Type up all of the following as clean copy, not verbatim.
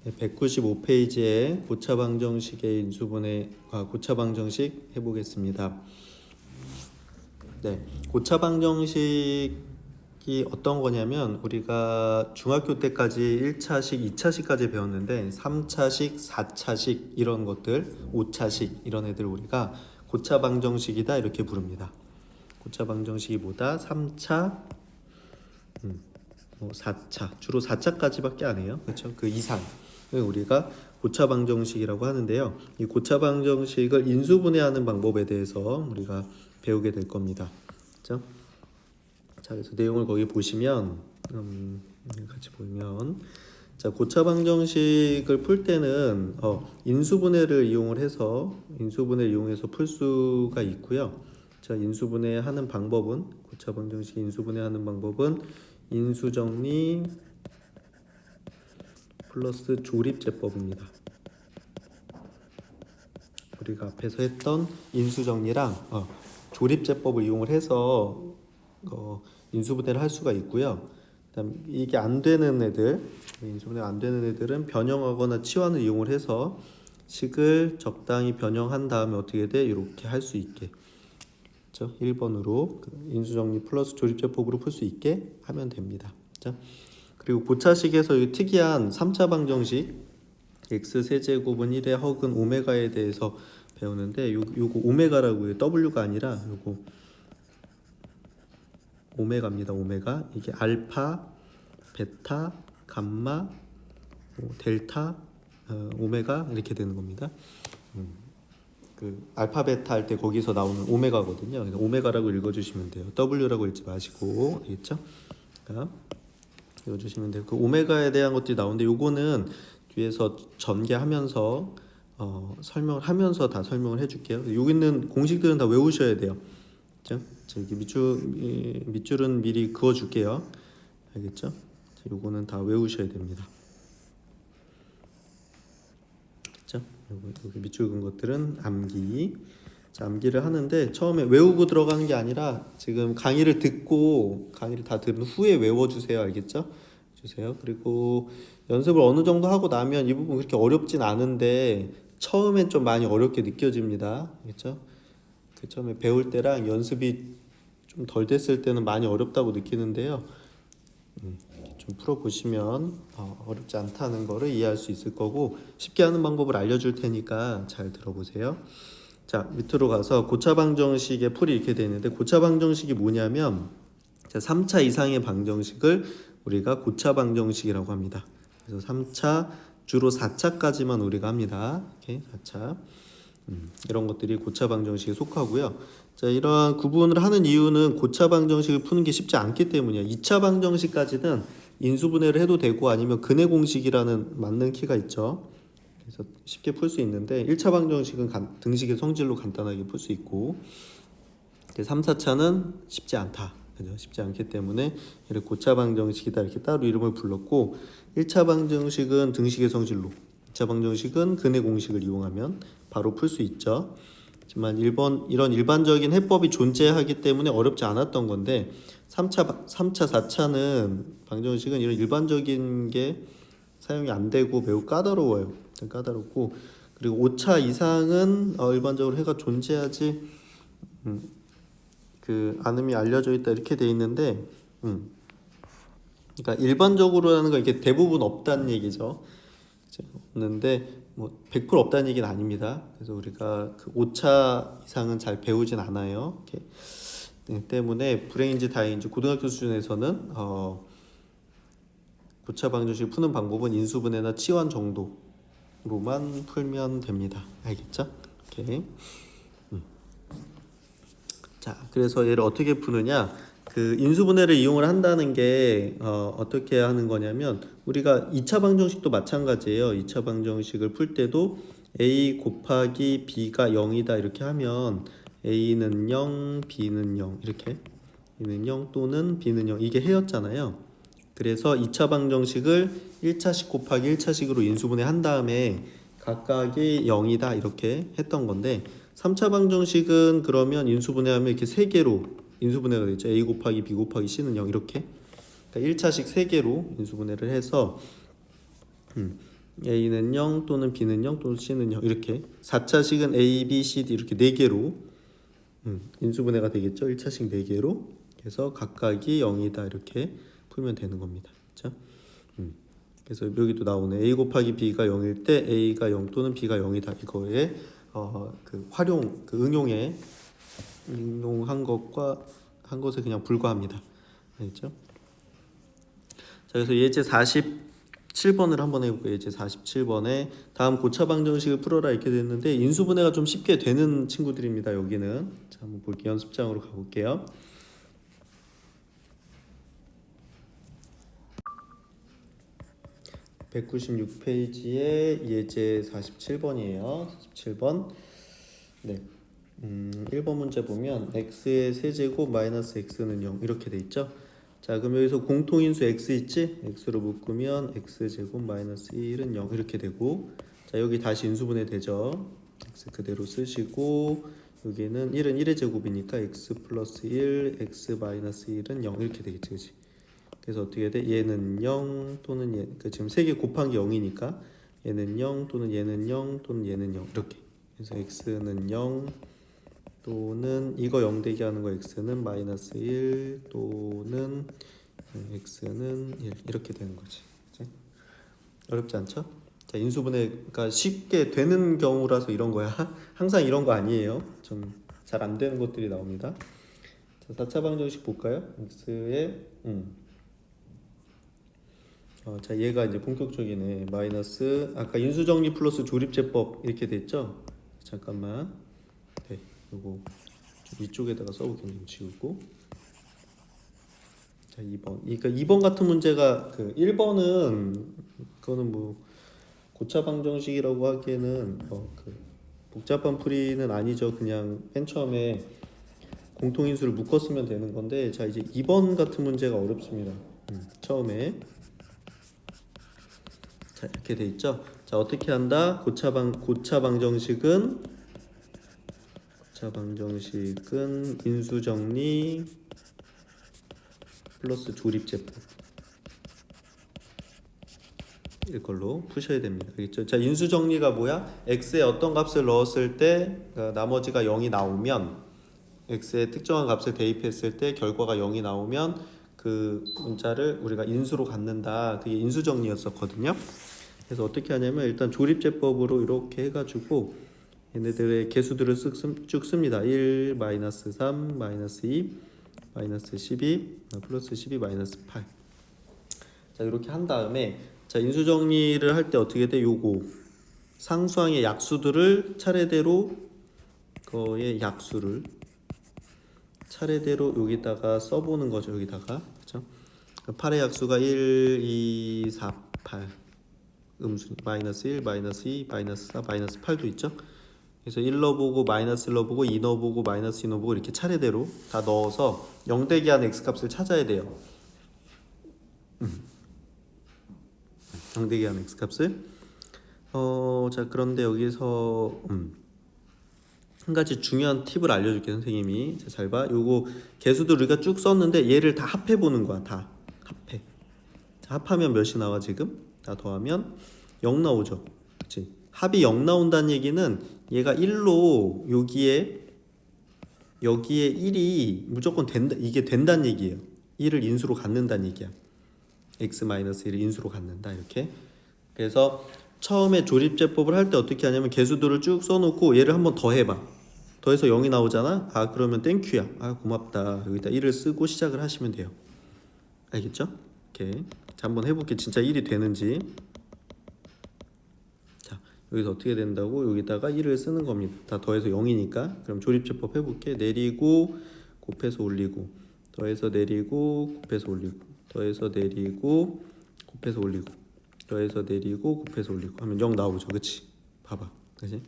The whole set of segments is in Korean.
195페이지에 고차방정식의 고차방정식 해보겠습니다. 네, 고차방정식이 어떤 거냐면 우리가 중학교 때까지 1차식, 2차식까지 배웠는데 3차식, 4차식 이런 것들, 5차식 이런 애들 우리가 고차방정식이다 이렇게 부릅니다. 고차방정식이 뭐다? 3차, 4차, 주로 4차까지밖에 안 해요. 그렇죠? 그 이상 우리가 고차방정식이라고 하는데요. 이 고차방정식을 인수분해하는 방법에 대해서 우리가 배우게 될 겁니다. 그렇죠? 자, 그래서 내용을 거기 보시면 같이 보면 자, 고차방정식을 풀 때는 인수분해를 이용해서 풀 수가 있고요. 자, 인수분해하는 방법은 고차방정식 인수분해하는 방법은 인수정리 플러스 조립제법입니다. 우리가 앞에서 했던 인수정리랑 조립제법을 이용을 해서 인수분해를 할 수가 있고요. 그다음 이게 안 되는 애들, 인수분해 안 되는 애들은 변형하거나 치환을 이용을 해서 식을 적당히 변형한 다음에 어떻게 돼? 이렇게 할 수 있게. 그렇죠? 1번으로 인수정리 플러스 조립제법으로 풀 수 있게 하면 됩니다. 그렇죠? 그리고 고차식에서 이 특이한 3차 방정식 x 세제곱은 1의 허근 오메가에 대해서 배우는데 요거 오메가라고 해요. W가 아니라 요거 오메가입니다. 오메가. 이게 알파, 베타, 감마, 델타, 오메가 이렇게 되는 겁니다. 그 알파 베타 할 때 거기서 나오는 오메가거든요. 그래서 오메가라고 읽어주시면 돼요. W라고 읽지 마시고, 알겠죠? 읽어주시면 돼요. 그 오메가에 대한 것들이 나오는데 요거는 뒤에서 전개하면서 설명을 하면서 다 설명을 해줄게요. 여기 있는 공식들은 다 외우셔야 돼요. 그렇죠? 여기 밑줄은 미리 그어줄게요. 알겠죠? 요거는 다 외우셔야 됩니다. 그렇죠? 여기 밑줄 그은 것들은 암기. 자, 암기를 하는데 처음에 외우고 들어가는 게 아니라 지금 강의를 다 들은 후에 외워주세요. 알겠죠? 주세요. 그리고 연습을 어느 정도 하고 나면 이 부분 그렇게 어렵진 않은데 처음엔 좀 많이 어렵게 느껴집니다. 알겠죠? 그 처음에 배울 때랑 연습이 좀 덜 됐을 때는 많이 어렵다고 느끼는데요. 좀 풀어보시면 어렵지 않다는 거를 이해할 수 있을 거고 쉽게 하는 방법을 알려줄 테니까 잘 들어보세요. 자, 밑으로 가서 고차방정식의 풀이 이렇게 되어 있는데 고차방정식이 뭐냐면 3차 이상의 방정식을 우리가 고차방정식이라고 합니다. 그래서 3차 주로 4차까지만 우리가 합니다. 이렇게 4차 이런 것들이 고차방정식에 속하고요. 자, 이러한 구분을 하는 이유는 고차방정식을 푸는 게 쉽지 않기 때문이에요. 2차 방정식까지는 인수분해를 해도 되고 아니면 근해 공식이라는 맞는 키가 있죠. 그래서 쉽게 풀 수 있는데 1차 방정식은 등식의 성질로 간단하게 풀 수 있고 3, 4차는 쉽지 않다. 그죠? 쉽지 않기 때문에 이렇게 고차 방정식이다 이렇게 따로 이름을 불렀고 1차 방정식은 등식의 성질로 2차 방정식은 근해 공식을 이용하면 바로 풀 수 있죠. 하지만 이런 일반적인 해법이 존재하기 때문에 어렵지 않았던 건데 3차, 4차는 방정식은 이런 일반적인 게 사용이 안 되고 매우 까다로워요. 까다롭고 그리고 5차 이상은 일반적으로 해가 존재하지 그 안음이 알려져 있다 이렇게 돼 있는데 그러니까 일반적으로라는 건 이게 대부분 없다는 얘기죠. 없는데 뭐 100% 없다는 얘기는 아닙니다. 그래서 우리가 그 5차 이상은 잘 배우진 않아요. 이렇게. 때문에 불행인지 다행인지 고등학교 수준에서는 고차 방정식 푸는 방법은 인수분해나 치환 정도로만 풀면 됩니다. 알겠죠? 오케이. 자, 그래서 얘를 어떻게 푸느냐? 그 인수분해를 이용을 한다는 게 어떻게 하는 거냐면 우리가 2차 방정식도 마찬가지예요. 2차 방정식을 풀 때도 a 곱하기 b가 0이다 이렇게 하면 a는 0, b는 0 이렇게 a는 0 또는 b는 0 이게 해였잖아요. 그래서 2차 방정식을 1차식 곱하기 1차식으로 인수분해 한 다음에 각각이 0이다 이렇게 했던 건데 3차 방정식은 그러면 인수분해하면 이렇게 3개로 인수분해가 되죠. a 곱하기 b 곱하기 c는 0 이렇게 그러니까 1차식 3개로 인수분해를 해서 A는 0 또는 B는 0 또는 C는 0 이렇게 4차식은 A, B, C, D 이렇게 4개로 인수분해가 되겠죠. 1차식 4개로 그래서 각각이 0이다 이렇게 풀면 되는 겁니다. 그렇죠? 그래서 여기도 나오네. A 곱하기 B가 0일 때 A가 0 또는 B가 0이다. 이거에 그 활용, 그 응용한 것과 한 것에 그냥 불과합니다. 알겠죠? 자, 그래서 예제 47번을 한번 해볼게요. 예제 47번에 다음 고차 방정식을 풀어라 이렇게 됐는데 인수분해가 좀 쉽게 되는 친구들입니다. 여기는 자, 한번 볼게요. 연습장으로 가볼게요. 196페이지에 예제 47번이에요. 47번. 네. 1번 문제 보면 x의 세제곱 마이너스 x는 0 이렇게 돼 있죠. 자, 그럼 여기서 공통인수 x 있지? x로 묶으면 x제곱 마이너스 1은 0 이렇게 되고, 자, 여기 다시 인수분해 되죠. x 그대로 쓰시고 여기는 1은 1의 제곱이니까 x 플러스 1 x 마이너스 1은 0 이렇게 되겠지. 그치? 그래서 어떻게 돼? 얘는 0 또는 얘, 지금 3개 곱한 게 0이니까 얘는 0 또는 얘는 0 또는 얘는 0 이렇게. 그래서 x는 0 또는 이거 0 되게 하는 거 x는 마이너스 1 또는 x는 1 이렇게 되는 거지. 그치? 어렵지 않죠? 자, 인수분해가 쉽게 되는 경우라서 이런 거야. 항상 이런 거 아니에요. 좀 잘 안 되는 것들이 나옵니다. 자, 4차 방정식 볼까요? x의 자, 얘가 이제 본격적이네. 마이너스 아까 인수정리 플러스 조립제법 이렇게 됐죠? 잠깐만. 네, 요거 좀 이쪽에다가 써보겠네요. 지우고. 자, 2번. 그러니까 2번 같은 문제가 그 1번은 그거는 뭐 고차 방정식이라고 하기에는 그 복잡한 풀이는 아니죠. 그냥 맨 처음에 공통인수를 묶었으면 되는 건데, 자, 이제 2번 같은 문제가 어렵습니다. 처음에. 자, 이렇게 돼 있죠. 자, 어떻게 한다? 고차 방정식은 인수정리 플러스 조립제법 이걸로 푸셔야 됩니다. 알겠죠? 자, 인수정리가 뭐야? x에 어떤 값을 넣었을 때 나머지가 0이 나오면, x에 특정한 값을 대입했을 때 결과가 0이 나오면 그 문자를 우리가 인수로 갖는다. 그게 인수정리였었거든요. 그래서 어떻게 하냐면 일단 조립제법으로 이렇게 해가지고 얘네들의 개수들을 쭉 씁니다. 1, 마이너스 3, 마이너스 2, 마이너스 12, 플러스 12, 마이너스 8. 자, 이렇게 한 다음에 자, 인수정리를 할 때 어떻게 돼? 요거 상수항의 약수들을 차례대로 거의 약수를 차례대로 여기다가 써보는 거죠. 여기다가 그렇죠? 8의 약수가 1, 2, 4, 8 음수 마이너스 1, 마이너스 2, 마이너스 4, 마이너스 8도 있죠. 그래서 1 넣어보고 마이너스 1 넣어보고 2 넣어보고 마이너스 2 넣어보고 이렇게 차례대로 다 넣어서 0 되게 한 x값을 찾아야 돼요. 0 되게 한 x값을 자, 그런데 여기서 한 가지 중요한 팁을 알려줄게요. 선생님이 잘 봐. 요거 개수도 우리가 쭉 썼는데 얘를 다 합해 보는 거야. 다 합해. 자, 합하면 몇이 나와 지금? 다 더하면 0 나오죠. 그치? 합이 0 나온다는 얘기는 얘가 1로 여기에 1이 무조건 된다. 이게 된다는 얘기예요. 1을 인수로 갖는다는 얘기야. x-1을 인수로 갖는다. 이렇게. 그래서 처음에 조립제법을 할 때 어떻게 하냐면 개수들을 쭉 써놓고 얘를 한번 더 해봐. 더해서 0이 나오잖아. 아, 그러면 땡큐야. 아, 고맙다. 여기다 1을 쓰고 시작을 하시면 돼요. 알겠죠? 이렇게. 자, 한번 해볼게. 진짜 1이 되는지. 자, 여기서 어떻게 된다고? 여기다가 1을 쓰는 겁니다. 다 더해서 0이니까. 그럼 조립제법 해볼게. 내리고 곱해서 올리고, 더해서 내리고 곱해서 올리고, 더해서 내리고 곱해서 올리고, 더해서 내리고 곱해서 올리고 하면 0 나오죠. 그치? 봐봐. 그치?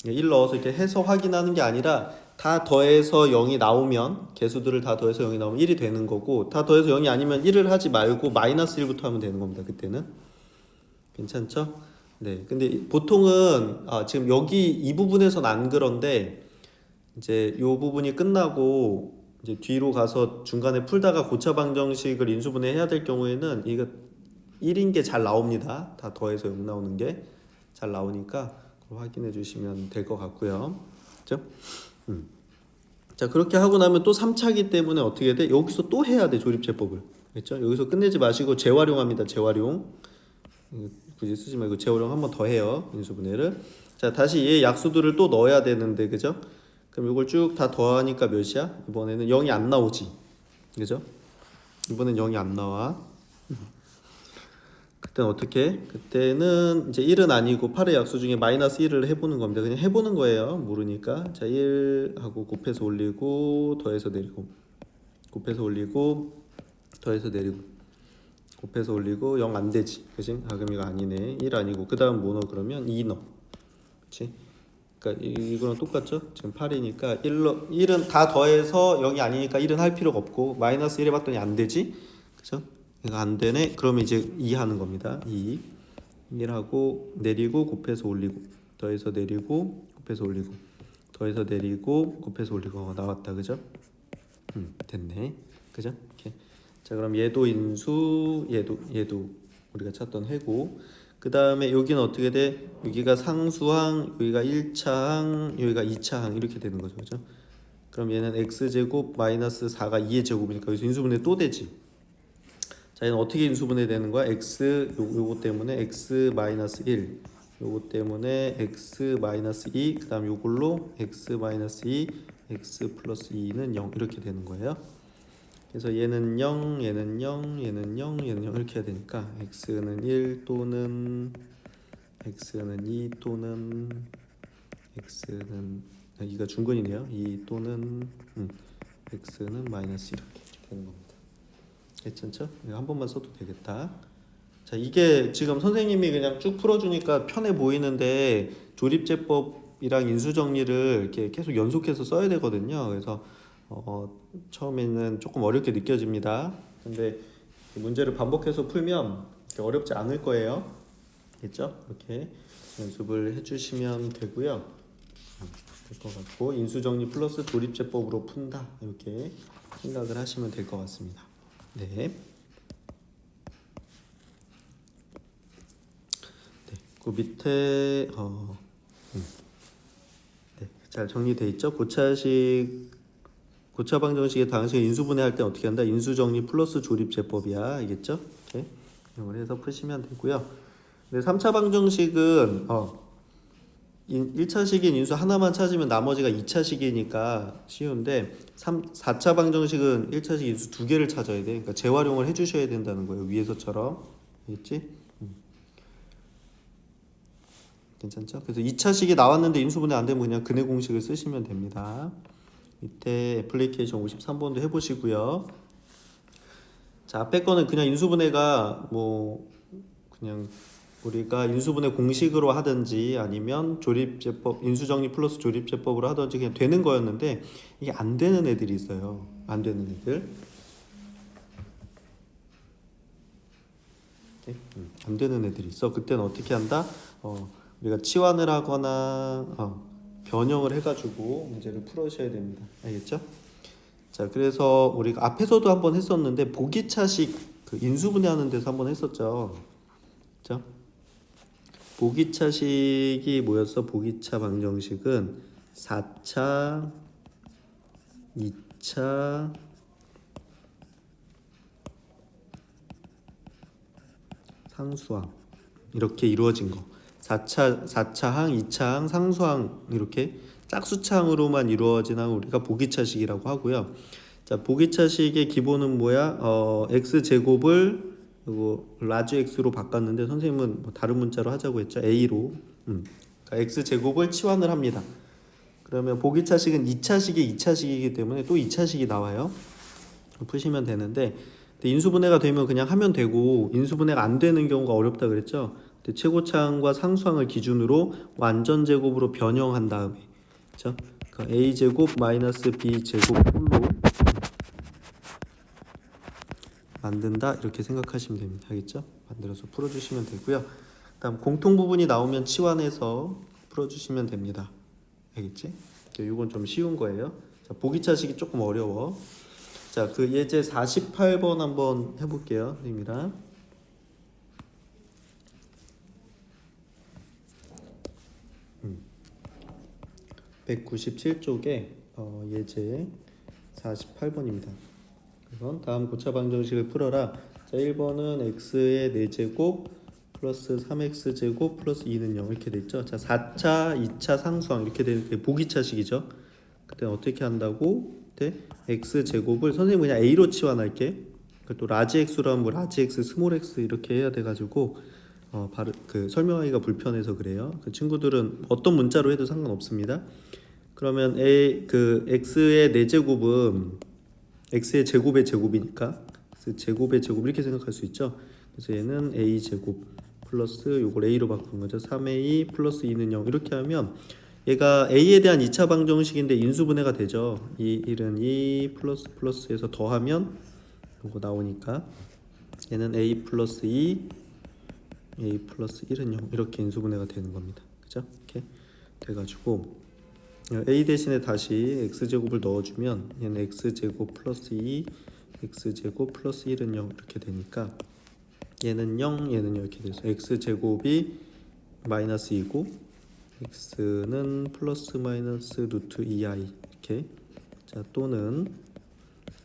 1 넣어서 이렇게 해서 확인하는 게 아니라 다 더해서 0이 나오면, 개수들을 다 더해서 0이 나오면 1이 되는 거고, 다 더해서 0이 아니면 1을 하지 말고 마이너스 1부터 하면 되는 겁니다. 그때는. 괜찮죠? 네. 근데 보통은 지금 여기 이 부분에선 안 그런데 이제 요 부분이 끝나고 이제 뒤로 가서 중간에 풀다가 고차 방정식을 인수분해 해야 될 경우에는 이거 1인 게 잘 나옵니다. 다 더해서 0 나오는 게 잘 나오니까 그걸 확인해 주시면 될 것 같고요. 그렇죠? 자, 그렇게 하고 나면 또 3차기 때문에 어떻게 돼? 여기서 또 해야 돼, 조립제법을. 그렇죠? 여기서 끝내지 마시고 재활용합니다. 재활용. 굳이 쓰지 말고 재활용 한 번 더 해요. 인수분해를. 자, 다시 얘 약수들을 또 넣어야 되는데, 그죠? 그럼 이걸 쭉 다 더하니까 몇이야? 이번에는 0이 안 나오지. 그죠? 이번엔 0이 안 나와. 그때는 어떻게? 그때는 이제 1은 아니고 8의 약수 중에 마이너스 1을 해보는 겁니다. 그냥 해보는 거예요. 모르니까. 자, 1하고 곱해서 올리고 더해서 내리고 곱해서 올리고 더해서 내리고 곱해서 올리고 0 안 되지. 그치? 아, 그럼 이거 아니네. 1 아니고 그 다음 뭐 넣어? 그러면 2 넣어. 그치? 그러니까 이거랑 똑같죠? 지금 8이니까 1은 다 더해서 0이 아니니까 1은 할 필요가 없고 마이너스 1 해봤더니 안 되지? 그죠? 이거 안 되네? 그러면 이제 2 하는 겁니다. 1하고 내리고 곱해서 올리고 더해서 내리고 곱해서 올리고 더해서 내리고 곱해서 올리고 나왔다. 그죠? 됐네. 그죠? 이렇게. 자, 그럼 얘도 인수, 얘도 우리가 찾던 해고. 그 다음에 여기는 어떻게 돼? 여기가 상수항, 여기가 1차항, 여기가 2차항 이렇게 되는 거죠. 그죠? 그럼 얘는 x제곱 마이너스 4가 2의 제곱이니까 여기서 인수분해 또 되지. 자, 얘는 어떻게 인수분해 되는 거야? x 요거 때문에 x 마이너스 1, 요거 때문에 x 마이너스 2, 그 다음 요걸로 x 마이너스 2, x 플러스 2는 0 이렇게 되는 거예요. 그래서 얘는 0, 얘는 0, 얘는 0, 얘는 0 이렇게 해야 되니까 x는 1 또는 x는 2 또는 x는 2가 중근이네요. 2 또는 x는 마이너스 이렇게 되는 겁니다. 괜찮죠? 이거 한 번만 써도 되겠다. 자, 이게 지금 선생님이 그냥 쭉 풀어주니까 편해 보이는데 조립제법이랑 인수정리를 이렇게 계속 연속해서 써야 되거든요. 그래서 처음에는 조금 어렵게 느껴집니다. 근데 문제를 반복해서 풀면 어렵지 않을 거예요. 됐죠? 이렇게 연습을 해주시면 되고요. 될 것 같고 인수정리 플러스 조립제법으로 푼다 이렇게 생각을 하시면 될 것 같습니다. 네. 네, 그 밑에 네, 잘 정리돼 있죠? 고차 방정식의 다항식을 인수분해할 때 어떻게 한다? 인수정리 플러스 조립제법이야, 알겠죠? 이렇게 이용을 해서 푸시면 되고요. 근데 3차 방정식은 1차식인 인수 하나만 찾으면 나머지가 2차식이니까 쉬운데 4차 방정식은 1차식 인수 두 개를 찾아야 돼. 그러니까 재활용을 해주셔야 된다는 거예요. 위에서처럼. 알겠지? 괜찮죠? 그래서 2차식이 나왔는데 인수분해 안 되면 그냥 근해 공식을 쓰시면 됩니다. 밑에 애플리케이션 53번도 해보시고요. 자, 앞에 거는 그냥 인수분해가 뭐 그냥 우리가 인수분해 공식으로 하든지 아니면 조립제법 인수정리 플러스 조립제법으로 하든지 그냥 되는 거였는데 이게 안 되는 애들이 있어요. 안 되는 애들. 안 되는 애들이 있어. 그때는 어떻게 한다? 우리가 치환을 하거나 변형을 해가지고 문제를 풀으셔야 됩니다. 알겠죠? 자, 그래서 우리가 앞에서도 한번 했었는데 보기차식 그 인수분해하는 데서 한번 했었죠. 그렇죠? 보기차식이 뭐였어? 보기차 방정식은 4차, 2차, 상수항 이렇게 이루어진 거. 4차항, 2차항, 상수항 이렇게 짝수차항으로만 이루어진 항을 우리가 보기차식이라고 하고요. 자, 보기차식의 기본은 뭐야? x제곱을 그리고 라지 x로 바꿨는데 선생님은 뭐 다른 문자로 하자고 했죠. a로. 그러니까 x제곱을 치환을 합니다. 그러면 보기차식은 2차식이 2차식이기 때문에 또 2차식이 나와요. 푸시면 되는데 인수분해가 되면 그냥 하면 되고 인수분해가 안 되는 경우가 어렵다 그랬죠. 최고차항과 상수항을 기준으로 완전 제곱으로 변형한 다음에 그렇죠? 그러니까 a 제곱 마이너스 b 제곱 홀로 만든다 이렇게 생각하시면 됩니다. 알겠죠? 만들어서 풀어주시면 되고요. 다음 공통 부분이 나오면 치환해서 풀어주시면 됩니다. 알겠지? 이건 좀 쉬운 거예요. 자, 보기차식이 조금 어려워. 자, 그 예제 48번 한번 해볼게요, 선생님이랑. 197쪽에 예제 48번입니다. 그래서 다음 고차 방정식을 풀어라. 자, 1번은 x의 4제곱 플러스 3x제곱 플러스 2는 0 이렇게 됐죠. 자, 4차, 2차 상수항 이렇게 되는 게 보기차식이죠. 그때 어떻게 한다고? 그때 x제곱을 선생님 그냥 a로 치환할게. 또 라지 x로 하면 뭐 라지 x, 스몰 x 이렇게 해야 돼가지고 바로 그 설명하기가 불편해서 그래요. 그 친구들은 어떤 문자로 해도 상관없습니다. 그러면 x의 4제곱은 x의 제곱의 제곱이니까 제곱의 제곱 이렇게 생각할 수 있죠. 그래서 얘는 a 제곱 플러스 요걸 a로 바꾸는 거죠. 3a 플러스 2는 0 이렇게 하면 얘가 a에 대한 2차 방정식인데 인수분해가 되죠. 이 1은 2 플러스 플러스에서 더하면 요거 나오니까 얘는 a 플러스 2 a 플러스 1은 0 이렇게 인수분해가 되는 겁니다. 그죠? 이렇게 돼가지고 a 대신에 다시 x제곱을 넣어주면 얘는 x제곱 플러스 2 x제곱 플러스 1은 0 이렇게 되니까 얘는 0 얘는 0 이렇게 돼서 x제곱이 마이너스 2고 x는 플러스 마이너스 루트 2i 이렇게. 자, 또는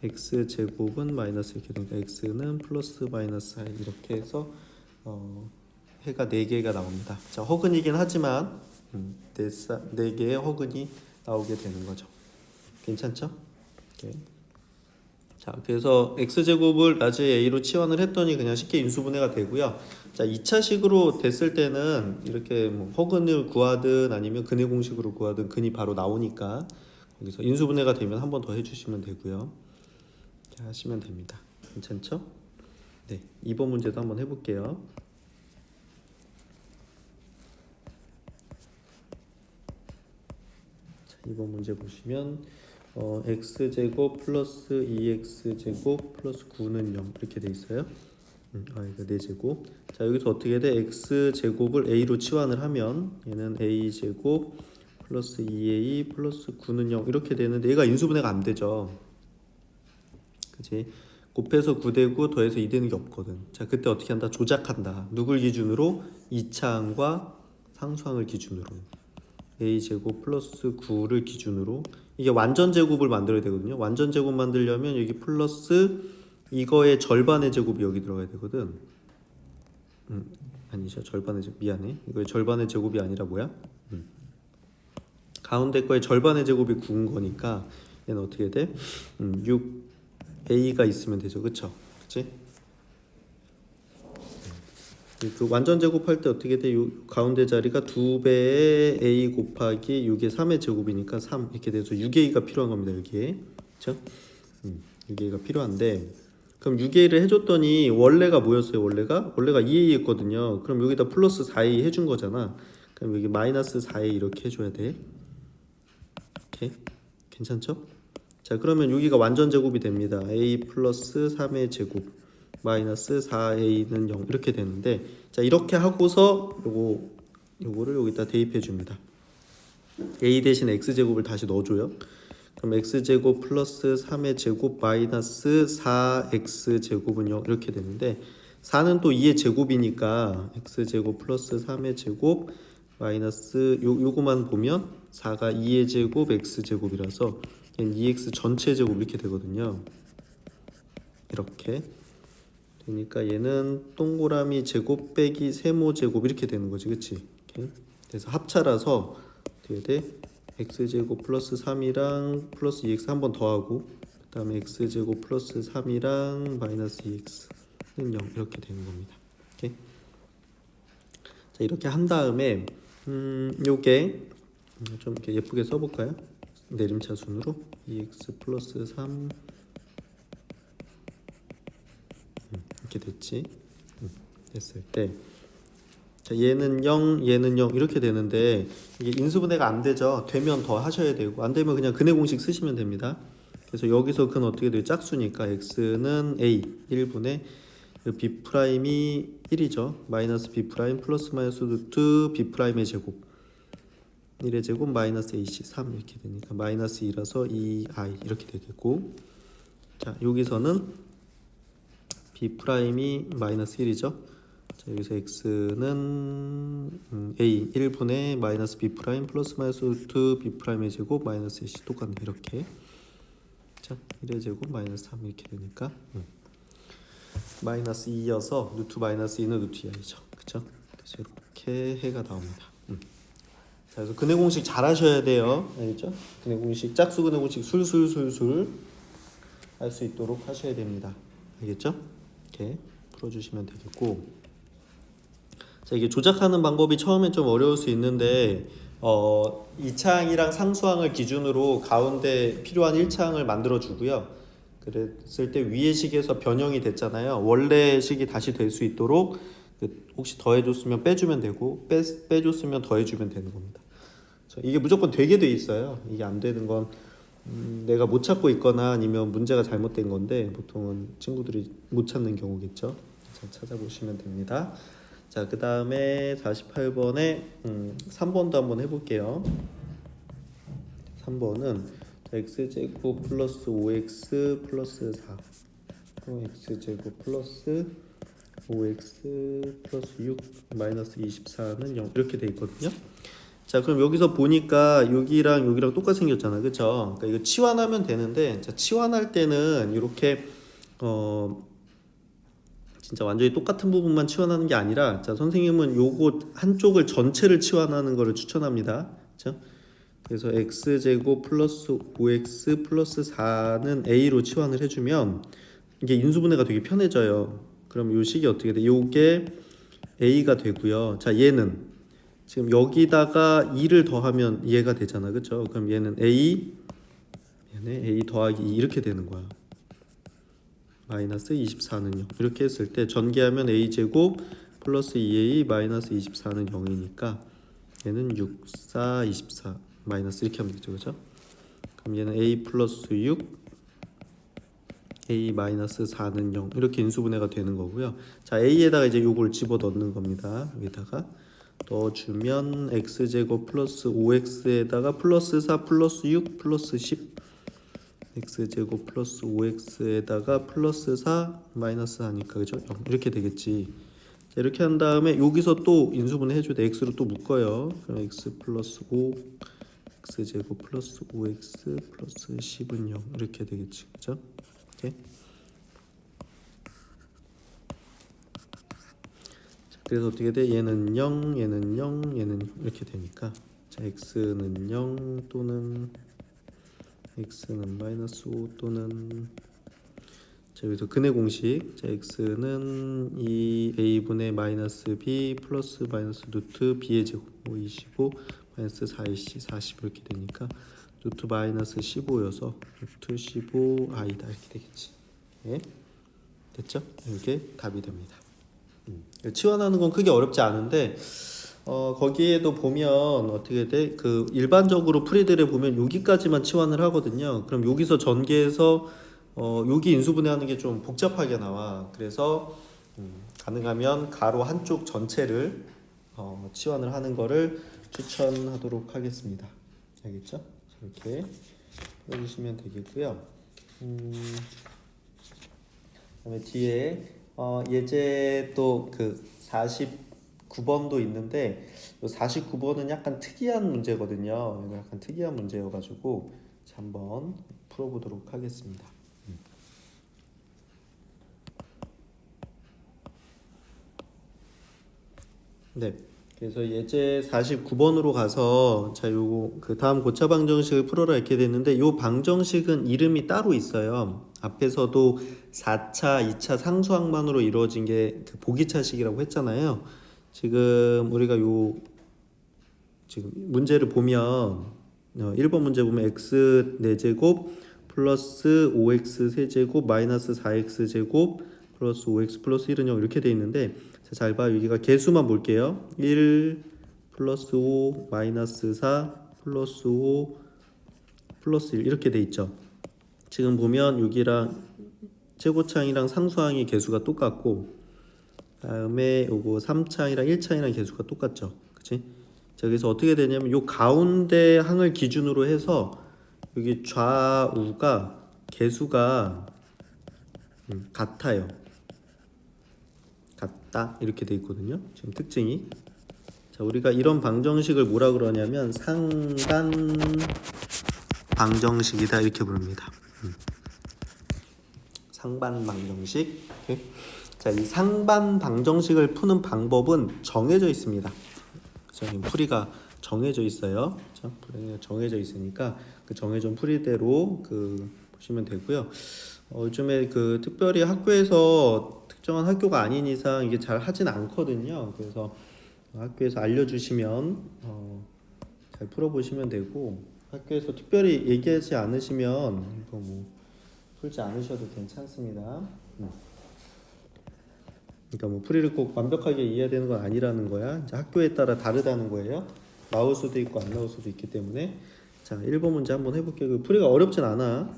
x제곱은 마이너스 이렇게 되니까 x는 플러스 마이너스 i 이렇게 해서 해가 4개가 나옵니다. 자, 허근이긴 하지만 4개의 허근이 나오게 되는 거죠. 괜찮죠? 오케이. 자, 그래서 x제곱을 라지 a로 치환을 했더니 그냥 쉽게 인수분해가 되고요. 자, 2차식으로 됐을 때는 이렇게 뭐 허근을 구하든 아니면 근의 공식으로 구하든 근이 바로 나오니까 거기서 인수분해가 되면 한 번 더 해주시면 되고요. 이렇게 하시면 됩니다. 괜찮죠? 네, 2번 문제도 한번 해볼게요. 자, 2번 문제 보시면 x제곱 플러스 2x제곱 플러스 9는 0 이렇게 돼 있어요. 이거 4제곱. 자, 여기서 어떻게 돼? x제곱을 a로 치환을 하면 얘는 a제곱 플러스 2a 플러스 9는 0 이렇게 되는데 얘가 인수분해가 안 되죠. 그치? 곱해서 9 되고 더해서 2 되는 게 없거든. 자, 그때 어떻게 한다? 조작한다. 누굴 기준으로? 2차항과 상수항을 기준으로. a제곱 플러스 9를 기준으로. 이게 완전 제곱을 만들어야 되거든요. 완전 제곱 만들려면 여기 플러스 이거의 절반의 제곱이 여기 들어가야 되거든. 아니죠. 절반의 제곱. 미안해. 이거의 절반의 제곱이 아니라 뭐야? 가운데 거의 절반의 제곱이 9인 거니까 얘는 어떻게 돼? 6a가 있으면 되죠. 그쵸? 그치? 그 완전 제곱할 때 어떻게 돼? 요 가운데 자리가 2배의 a 곱하기 6의 3의 제곱이니까 3 이렇게 돼서 6a가 필요한 겁니다. 여기에. 그쵸? 6a가 필요한데 그럼 6a를 해줬더니 원래가 뭐였어요? 원래가 2a였거든요. 그럼 여기다 플러스 4a 해준 거잖아. 그럼 여기 마이너스 4a 이렇게 해줘야 돼. 오케이. 괜찮죠? 자, 그러면 여기가 완전 제곱이 됩니다. a 플러스 3의 제곱 마이너스 4a는 0 이렇게 되는데 자, 이렇게 하고서 요거를 여기다 대입해 줍니다. a 대신 x제곱을 다시 넣어줘요. 그럼 x제곱 플러스 3의 제곱 마이너스 4x제곱은 0 이렇게 되는데 4는 또 2의 제곱이니까 x제곱 플러스 3의 제곱 마이너스 요거만 보면 4가 2의 제곱 x제곱이라서 얘는 2x 전체 제곱 이렇게 되거든요. 이렇게 그러니까 얘는 동그라미 제곱 빼기 세모 제곱 이렇게 되는 거지, 그치? 이렇게. 그래서 합차라서 어떻게 돼? x제곱 플러스 3이랑 플러스 2x 한 번 더하고 그 다음에 x제곱 플러스 3이랑 마이너스 2x는 0 이렇게 되는 겁니다. 오케이? 자, 이렇게 한 다음에 요게 좀 이렇게 예쁘게 써볼까요? 내림차순으로 2x 플러스 3 이렇게 됐지. 됐을 때 자, 얘는 0 얘는 0 이렇게 되는데 이게 인수분해가 안 되죠. 되면 더 하셔야 되고 안 되면 그냥 근의 공식 쓰시면 됩니다. 그래서 여기서 근 어떻게 돼요? 짝수니까 x는 a 1분의 b 프라임이 1이죠. 마이너스 b 프라임 플러스 마이너스 루트 b 프라임의 제곱 1의 제곱 마이너스 ac 3 이렇게 되니까 마이너스 2라서 2i 이렇게 되겠고 자, 여기서는 b 프라임이 마이너스 1이죠. 자, 여기서 x는 A 1분의 마이너스 B 프라임 플러스 마이너스 루트 B 프라임의 제곱 마이너스 AC 똑같네. 이렇게 자 1의 제곱 마이너스 3 이렇게 되니까 마이너스 2여서 루트 마이너스 2는 루트 2이죠. 그쵸? 그래서 이렇게 해가 나옵니다. 자, 그래서 근해 공식 잘 하셔야 돼요. 알겠죠? 근해 공식, 짝수 근해 공식 술술술술 할 수 있도록 하셔야 됩니다. 알겠죠? 이렇게 풀어주시면 되겠고, 자, 이게 조작하는 방법이 처음엔 좀 어려울 수 있는데 2차항이랑 상수항을 기준으로 가운데 필요한 1차항을 만들어 주고요. 그랬을 때 위의 식에서 변형이 됐잖아요. 원래 식이 다시 될 수 있도록 혹시 더해줬으면 빼주면 되고 빼줬으면 더해주면 되는 겁니다. 이게 무조건 되게 돼 있어요. 이게 안 되는 건 내가 못 찾고 있거나 아니면 문제가 잘못된 건데 보통은 친구들이 못 찾는 경우겠죠. 그래서 찾아보시면 됩니다. 자, 그 다음에 48번에 3번도 한번 해볼게요. 3번은 x제곱 플러스 5x 플러스 4 x제곱 플러스 5x 플러스 6 마이너스 24는 0 이렇게 돼 있거든요. 자, 그럼 여기서 보니까 여기랑 똑같이 생겼잖아, 그쵸? 그러니까 이거 치환하면 되는데, 자, 치환할 때는 이렇게 진짜 완전히 똑같은 부분만 치환하는 게 아니라, 자, 선생님은 요거 한쪽을 전체를 치환하는 거를 추천합니다. 그쵸? 그래서 x제곱 플러스 5x 플러스 4는 a로 치환을 해주면 이게 인수분해가 되게 편해져요. 그럼 요 식이 어떻게 돼? 요게 a가 되고요. 자, 얘는 지금 여기다가 2를 더하면 얘가 되잖아, 그쵸? 그럼 얘는 a 더하기 2 이렇게 되는 거야. 마이너스 24는 0 이렇게 했을 때 전개하면 a제곱 플러스 2a 마이너스 24는 0이니까 얘는 6, 4, 24 마이너스 이렇게 하면 되죠, 그죠? 그럼 얘는 a 플러스 6 a 마이너스 4는 0 이렇게 인수분해가 되는 거고요. 자, a에다가 이제 요걸 집어 넣는 겁니다. 여기다가 넣어주면 x제곱 플러스 5x에다가 플러스 4 플러스 6 플러스 10 x제곱 플러스 5x에다가 플러스 4 마이너스 하니까 그죠? 이렇게 되겠지. 자, 이렇게 한 다음에 여기서 또 인수분해 해줘야 돼. x로 또 묶어요. 그럼 x 플러스 5 x제곱 플러스 5x 플러스 10은 0 이렇게 되겠지, 그죠? 이렇게. 그래서 어떻게 돼? 얘는 0, 얘는 0, 얘는 이렇게 되니까 자, x는 0 또는 x는 마이너스 5 또는 자, 여기서 근해 공식 자, x는 2a분의 마이너스 b 플러스 마이너스 루트 b의 제곱 25 마이너스 4ac 40 이렇게 되니까 루트 마이너스 15여서 루트 15i다 이렇게 되겠지. 예? 됐죠? 이게 답이 됩니다. 치환하는 건 크게 어렵지 않은데 거기에도 보면 어떻게 돼? 그 일반적으로 풀이들에 보면 여기까지만 치환을 하거든요. 그럼 여기서 전개해서 여기 인수분해하는 게 좀 복잡하게 나와. 그래서 가능하면 가로 한쪽 전체를 치환을 하는 거를 추천하도록 하겠습니다. 알겠죠? 이렇게 풀어주시면 되겠고요. 그다음에 뒤에 예제 또 그 49번도 있는데 49번은 약간 특이한 문제거든요. 약간 특이한 문제여가지고 한번 풀어보도록 하겠습니다. 네. 그래서 예제 49번으로 가서 자, 요거 그 다음 고차 방정식을 풀어라 이렇게 됐는데 요 방정식은 이름이 따로 있어요. 앞에서도 4차, 2차 상수항만으로 이루어진 게 그 보기차식이라고 했잖아요. 지금 우리가 요 지금 문제를 보면 1번 문제 보면 x 4제곱 플러스 5x 세제곱 마이너스 4x 제곱 플러스 5x 플러스 1은 0 이렇게 돼 있는데 잘 봐. 여기가 개수만 볼게요. 1 플러스 5 마이너스 4 플러스 5 플러스 1 이렇게 돼 있죠. 지금 보면 여기랑 최고차항이랑 상수항의 개수가 똑같고 다음에 요거 3차항이랑 1차항이랑 개수가 똑같죠. 그치? 자, 그래서 어떻게 되냐면 요 가운데 항을 기준으로 해서 여기 좌우가 개수가 같아요. 같다 이렇게 돼 있거든요. 지금 특징이 자, 우리가 이런 방정식을 뭐라 그러냐면 상반 방정식이다 이렇게 부릅니다. 상반 방정식. 오케이. 자, 이 상반 방정식을 푸는 방법은 정해져 있습니다. 그렇죠? 풀이가 정해져 있어요. 그렇죠? 풀이가 정해져 있으니까 그 정해진 풀이대로 보시면 되고요. 요즘에 특별히 학교에서 특정한 학교가 아닌 이상 이게 잘 하진 않거든요. 그래서 학교에서 알려주시면 잘 풀어보시면 되고, 학교에서 특별히 얘기하지 않으시면 이거 뭐 풀지 않으셔도 괜찮습니다. 그러니까 뭐 풀이를 꼭 완벽하게 이해해야 되는 건 아니라는 거야. 이제 학교에 따라 다르다는 거예요. 나올 수도 있고 안 나올 수도 있기 때문에. 자, 1번 문제 한번 해볼게요. 풀이가 어렵진 않아.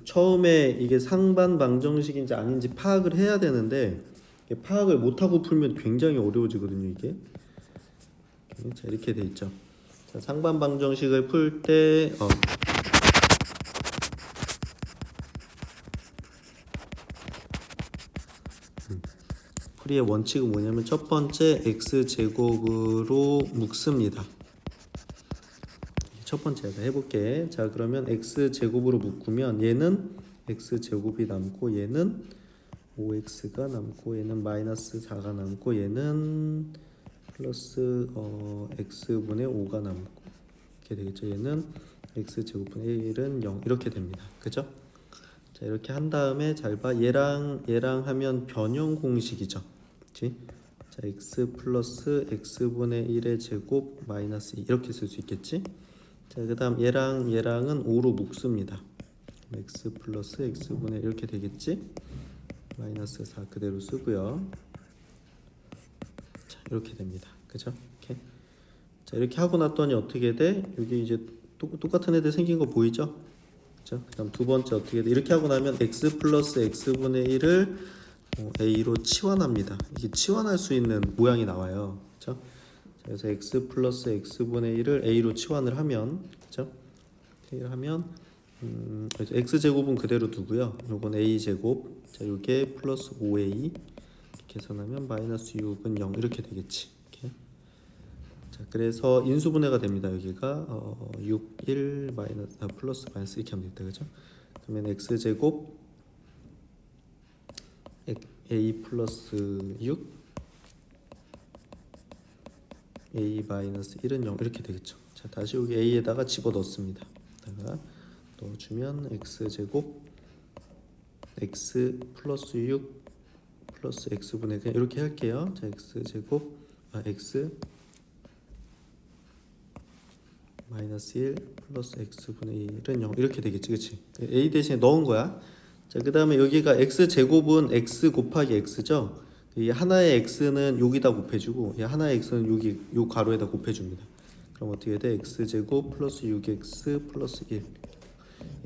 처음에 이게 상반 방정식인지 아닌지 파악을 해야 되는데 파악을 못하고 풀면 굉장히 어려워지거든요, 이게. 자, 이렇게 돼 있죠. 자, 상반 방정식을 풀 때 풀이의 원칙은 뭐냐면 첫 번째 x제곱으로 묶습니다. 첫 번째 해볼게. 자, 그러면 x제곱으로 묶으면 얘는 x제곱이 남고 얘는 5x가 남고 얘는 마이너스 4가 남고 얘는 플러스 x분의 5가 남고 이렇게 되겠죠. 얘는 x제곱분의 1은 0 이렇게 됩니다. 그죠? 자, 이렇게 한 다음에 잘 봐. 얘랑 하면 변형 공식이죠. 그치? 자, x 플러스 x분의 1의 제곱 마이너스 2 이렇게 쓸 수 있겠지? 자, 그 다음 얘랑은 5로 묶습니다. x 플러스 x분의 이렇게 되겠지? 마이너스 4 그대로 쓰고요. 자, 이렇게 됩니다. 그죠? 이렇게. 자, 이렇게 하고 났더니 어떻게 돼? 여기 이제 똑같은 애들 생긴 거 보이죠? 그죠? 그 다음 두 번째 어떻게 돼? 이렇게 하고 나면 x 플러스 x분의 1을 a로 치환합니다. 이게 치환할 수 있는 모양이 나와요. 그죠? 그래서 x 플러스 x분의 1을 a로 치환을 하면, 그죠? 하면 그래서 x제곱은 그대로 두고요. 요건 a제곱. 자, 요게 플러스 5a 계산하면 마이너스 6은 0 이렇게 되겠지. 이렇게. 자, 그래서 인수분해가 됩니다. 여기가 6, 1 마이너스 플러스 마이너스 이렇게 하면 됩니다. 그죠? 그러면 x제곱 a 플러스 6 a 마이너스 1은 0 이렇게 되겠죠. 자, 다시 여기 a에다가 집어넣습니다. 다가 넣어주면 x제곱 x 플러스 6 플러스 x분의 그냥 이렇게 할게요. 자, x제곱 x 마이너스 1 플러스 x분의 1은 0 이렇게 되겠지. 그치? a 대신에 넣은 거야. 자, 그 다음에 여기가 x제곱은 x 곱하기 x죠. 이 하나의 x는 여기다 곱해주고 이 하나의 x는 여기 요 가로에다 곱해줍니다. 그럼 어떻게 돼? x제곱 플러스 6x 플러스 1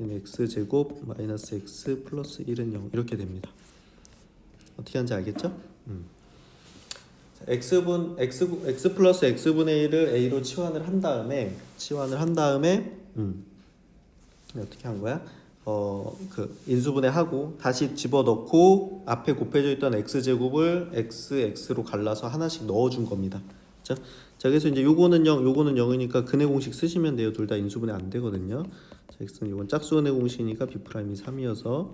얘는 x제곱 마이너스 x 플러스 1은 0 이렇게 됩니다. 어떻게 하는지 알겠죠? 자, x 플러스 x분의 1을 a로 치환을 한 다음에 어떻게 한 거야? 인수분해하고 다시 집어넣고 앞에 곱해져 있던 x제곱을 x로 갈라서 하나씩 넣어준 겁니다. 자, 그래서 이제 요거는 0, 요거는 0이니까 근해 공식 쓰시면 돼요. 둘 다 인수분해 안 되거든요. 자, x는 요건 짝수근해 공식이니까 b'이 3이어서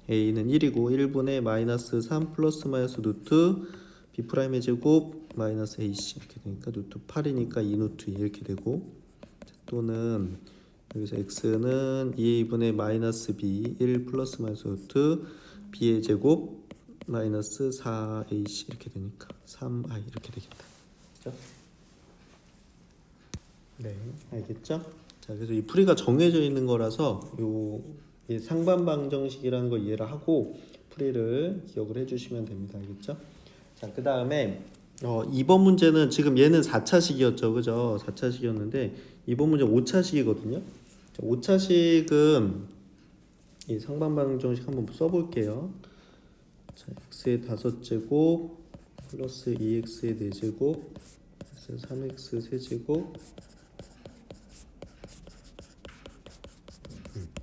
a는 1이고 1분의 마이너스 3 플러스 마이너스 루트 b'의 제곱 마이너스 ac 이렇게 되니까 루트 8이니까 2 루트 2 이렇게 되고 또는 여기서 x는 2a분의 마이너스 b 1 플러스 마이너스 루트 b의 제곱 마이너스 4ac 이렇게 되니까 3i 이렇게 되겠다. 그렇죠? 네, 알겠죠? 자, 그래서 이 풀이가 정해져 있는 거라서 이 상반방정식이라는 걸 이해를 하고 풀이를 기억을 해주시면 됩니다. 알겠죠? 자, 그 다음에 2번 문제는 지금 얘는 4차식이었죠, 그죠? 4차식이었는데 2번 문제 5차식이거든요. 5차식은 이 상반방정식 한번 써볼게요. 자, x의 5제곱 플러스 2x의 4제곱 플러스 3x 세제곱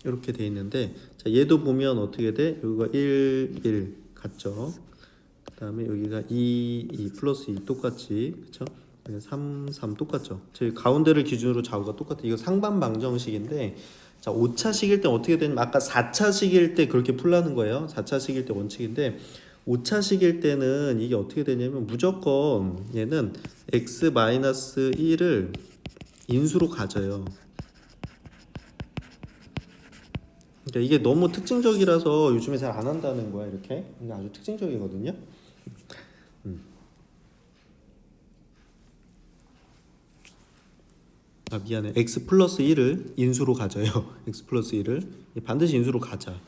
이렇게 돼 있는데 자, 얘도 보면 어떻게 돼? 여기가 1, 1 같죠? 그다음에 여기가 2 플러스 2 똑같지, 그쵸? 3 똑같죠. 제 가운데를 기준으로 좌우가 똑같아. 이거 상반 방정식인데, 자 5차식일 때 어떻게 되냐면 아까 4차식일 때 그렇게 풀라는 거예요. 4차식일 때 원칙인데 5차식일 때는 이게 어떻게 되냐면 무조건 얘는 x-1을 인수로 가져요. 그러니까 이게 너무 특징적이라서 요즘에 잘 안 한다는 거야. 이렇게 이게 아주 특징적이거든요. 아 미안해. x 플러스 1을 인수로 가져요. x 플러스 1을 반드시 인수로 가자.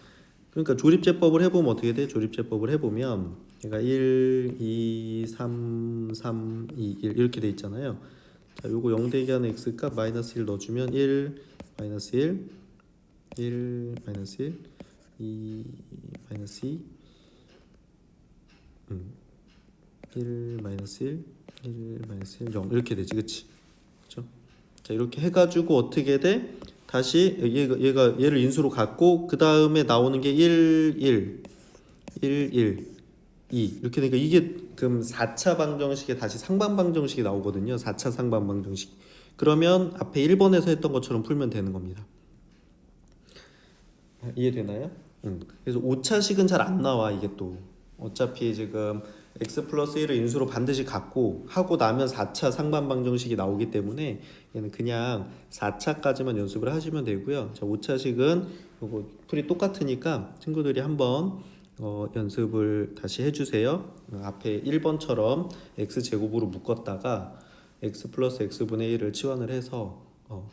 그러니까 조립제법을 해보면 어떻게 돼? 조립제법을 해보면 얘가 1, 2, 3, 3, 2, 1 이렇게 돼 있잖아요. 자, 요거 0 되게 하는 x 값 마이너스 1 넣어주면 1, 마이너스 1, 1, 마이너스 1, 2, 마이너스 2, 1, 마이너스 1, 1, 마이너스 1, 0 이렇게 되지, 그치? 그쵸? 자, 이렇게 해가지고 어떻게 돼? 다시 얘를 인수로 갖고 그 다음에 나오는 게 1, 1, 1, 1, 2 이렇게 되니까 이게 그럼 4차 방정식에 다시 상반 방정식이 나오거든요. 4차 상반 방정식. 그러면 앞에 1번에서 했던 것처럼 풀면 되는 겁니다. 이해되나요? 그래서 5차식은 잘 안 나와. 이게 또 어차피 지금 x 플러스 1을 인수로 반드시 갖고 하고 나면 4차 상반 방정식이 나오기 때문에 얘는 그냥 4차까지만 연습을 하시면 되고요. 자, 5차식은 요거 풀이 똑같으니까 친구들이 한번 연습을 다시 해주세요. 앞에 1번처럼 x제곱으로 묶었다가 x 플러스 x분의 1을 치환을 해서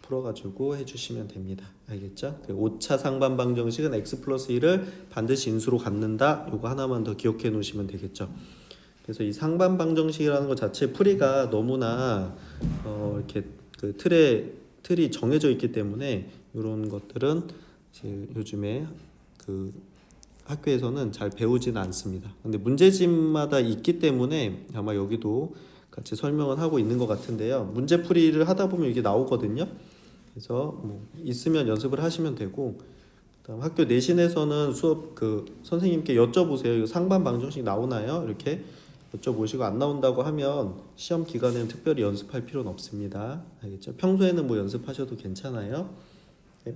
풀어가지고 해주시면 됩니다. 알겠죠? 5차 상반 방정식은 x 플러스 1을 반드시 인수로 갖는다. 요거 하나만 더 기억해 놓으시면 되겠죠. 그래서 이 상반 방정식이라는 것 자체 풀이가 너무나 이렇게 그 틀이 정해져 있기 때문에 이런 것들은 이제 요즘에 그 학교에서는 잘 배우지는 않습니다. 근데 문제집마다 있기 때문에 아마 여기도 같이 설명을 하고 있는 것 같은데요. 문제풀이를 하다 보면 이게 나오거든요. 그래서 뭐 있으면 연습을 하시면 되고, 그다음 학교 내신에서는 수업 그 선생님께 여쭤보세요. 이거 상반 방정식 나오나요? 이렇게 여쭤보시고 안 나온다고 하면 시험 기간에는 특별히 연습할 필요는 없습니다. 알겠죠? 평소에는 뭐 연습하셔도 괜찮아요. 네.